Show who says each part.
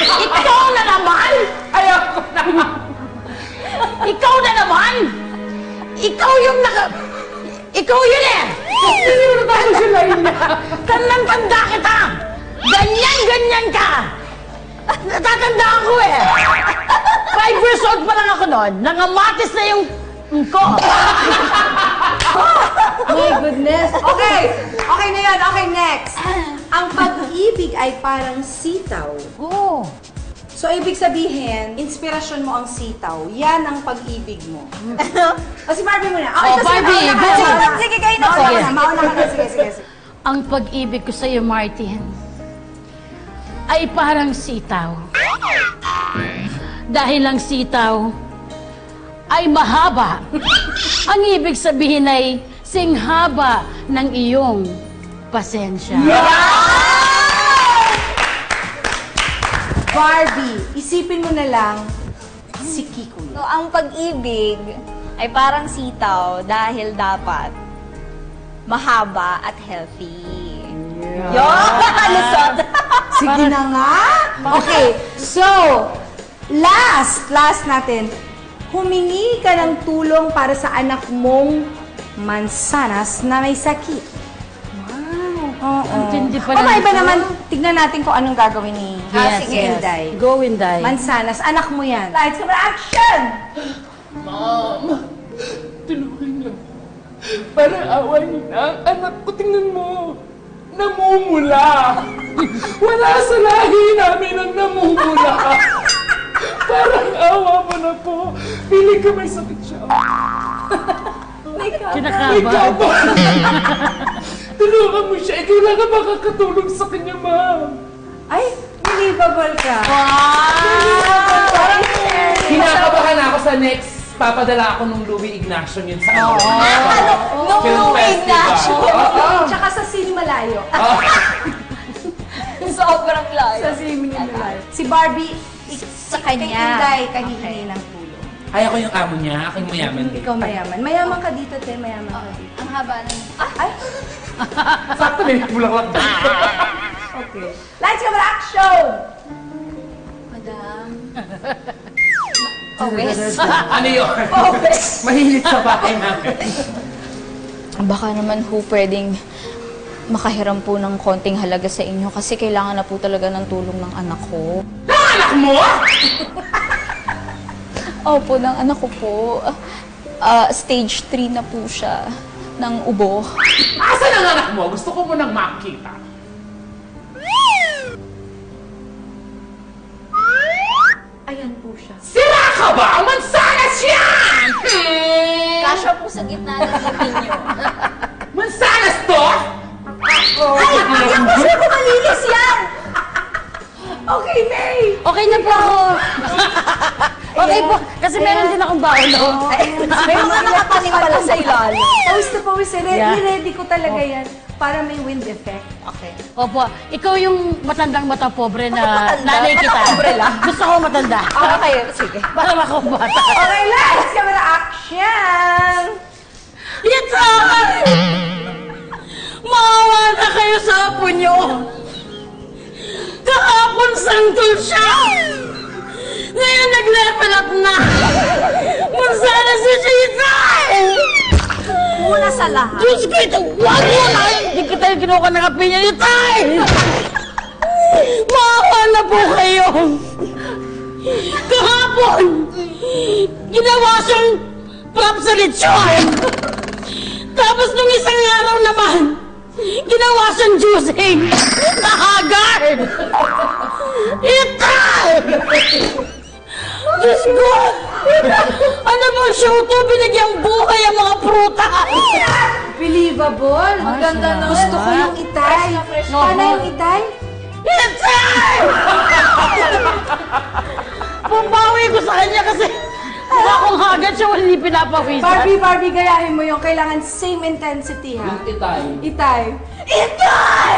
Speaker 1: Ikaw na naman!
Speaker 2: Ayoko na!
Speaker 1: Ikaw na naman! Ikaw yung Ikaw yun eh!
Speaker 2: Hindi mo na siya lain niya.
Speaker 1: Tandang-tanda kita! Ganyan-ganyan ka! Natatandaan ko eh! 5 years old pa lang ako noon. Nangamatis na yung ko.
Speaker 3: My goodness. Okay. Okay na yan. Okay, next. Ang pag-ibig ay parang sitaw.
Speaker 1: Oo.
Speaker 3: So, ibig sabihin, inspirasyon mo ang sitaw. Yan ang pag-ibig mo. O, si Barbie muna. Okay,
Speaker 1: Oh, Barbie,
Speaker 3: mauna ka
Speaker 1: go.
Speaker 3: na. Sige, kayo na. Mauna ka na. Sige.
Speaker 1: Ang pag-ibig ko sa'yo, Martin, ay parang sitaw. Dahil ang sitaw ay mahaba. Ang ibig sabihin ay singhaba ng iyong pasensya.
Speaker 3: Barbie, isipin mo na lang si Kiko.
Speaker 4: So, ang pag-ibig ay parang sitaw dahil dapat mahaba at healthy. Yun! Lusot!
Speaker 3: Sige na nga. Okay, so, last natin. Humingi ka ng tulong para sa anak mong mansanas na may sakit. Wow. Oo.
Speaker 1: Intindi pala
Speaker 3: Iba
Speaker 1: nito.
Speaker 3: naman, tignan natin kung anong gagawin ni Inday.
Speaker 1: Go, Inday.
Speaker 3: Mansanas, anak mo yan. Lights, camera, action!
Speaker 2: Ma'am, tulungan niyo. Parang awan niyo na ang anak ko. Tingnan mo. Namumula. Wala sa lahi namin ang namumula. Parang awa mo na po. Pili ka may sakit siya. May
Speaker 1: Kinakaba.
Speaker 2: kaba. Tulungan mo siya. Ikaw lang ang makakatulong sa kanya, ma'am.
Speaker 3: Ay, believable ka.
Speaker 2: Parang kinakabahan ako sa next. Papadala ako nung Louie Ignacio yun sa ano.
Speaker 4: Nung
Speaker 2: Film
Speaker 4: Louie
Speaker 2: festival.
Speaker 4: Ignacio.
Speaker 3: Tsaka sa Sinimalayo.
Speaker 4: Sobrang layo.
Speaker 3: Sa Sinimalayo. Si Barbie,
Speaker 4: Sa kanya.
Speaker 3: Kay Inday, kahihingi ng tulong.
Speaker 2: Ay, ako yung amo niya. Ako yung mayaman.
Speaker 3: Ikaw mayaman. Mayaman ka dito, te. Mayaman ka dito.
Speaker 4: Ang haba ng...
Speaker 3: Ay!
Speaker 2: Sakto na yung bulaklak.
Speaker 3: Okay. Lights, camera, action!
Speaker 4: Madam. Pawis.
Speaker 2: Ano yun? Mahilit sa bahay namin.
Speaker 5: Baka naman po pwedeng makahiram po ng konting halaga sa inyo kasi kailangan na po talaga ng tulong ng anak ko.
Speaker 2: Anak mo?
Speaker 5: Opo, ng anak ko po. Stage 3 na po siya ng ubo.
Speaker 2: Asan ang anak mo? Gusto ko munang makita.
Speaker 3: Ayan po siya.
Speaker 2: Sira ka ba? Mansanas yan!
Speaker 4: Kasya po sa gitna ng ngipin niyo.
Speaker 2: Mansanas to?
Speaker 3: Ay! Ayan po siya! Kumalinis yan! Okay, May!
Speaker 1: Okay na po ako. Okay po. Kasi meron din akong baon. No?
Speaker 4: May mga nakatanim pala sa ilalim.
Speaker 3: Pawis na pawis.
Speaker 1: Yeah.
Speaker 3: Ready ko talaga yan. Para may wind effect.
Speaker 4: Okay.
Speaker 1: Opo. Ikaw yung matandang mata pobre na
Speaker 4: Matanda?
Speaker 1: nanay kita.
Speaker 4: Mata pobre lang?
Speaker 1: Gusto ko matanda.
Speaker 4: Okay, sige.
Speaker 1: Para ako bata.
Speaker 3: Okay, lights, camera, action!
Speaker 1: Itay! Maawa na kayo sa apo nyo! Kahapon santol siya! Ngayon nag-level up na! Mansana si Itay!
Speaker 4: Una sa lahat.
Speaker 1: Diyos ko ito! Wag mo na! Hindi kita yung kinuha ng kape niya, Itay! Maawa na po kayo! Kahapon! Ginawa siyang prop sa lechon! Tapos nung isang araw naman, ginawa siyang juicing na haggard! Itay! Diyos ko! Ano bang show to? Binigyang buhay ang mga pruta!
Speaker 3: Believable.
Speaker 1: Ang ganda na.
Speaker 3: Gusto ko yung itay. Paano yung itay?
Speaker 1: Itay! Pumbawi ko sa kanya kasi mukha akong haggard siya, hindi pinapawisan.
Speaker 3: Barbie, gayahin mo yung kailangan same intensity, ha?
Speaker 2: Yung itay.
Speaker 3: Itay. Itay!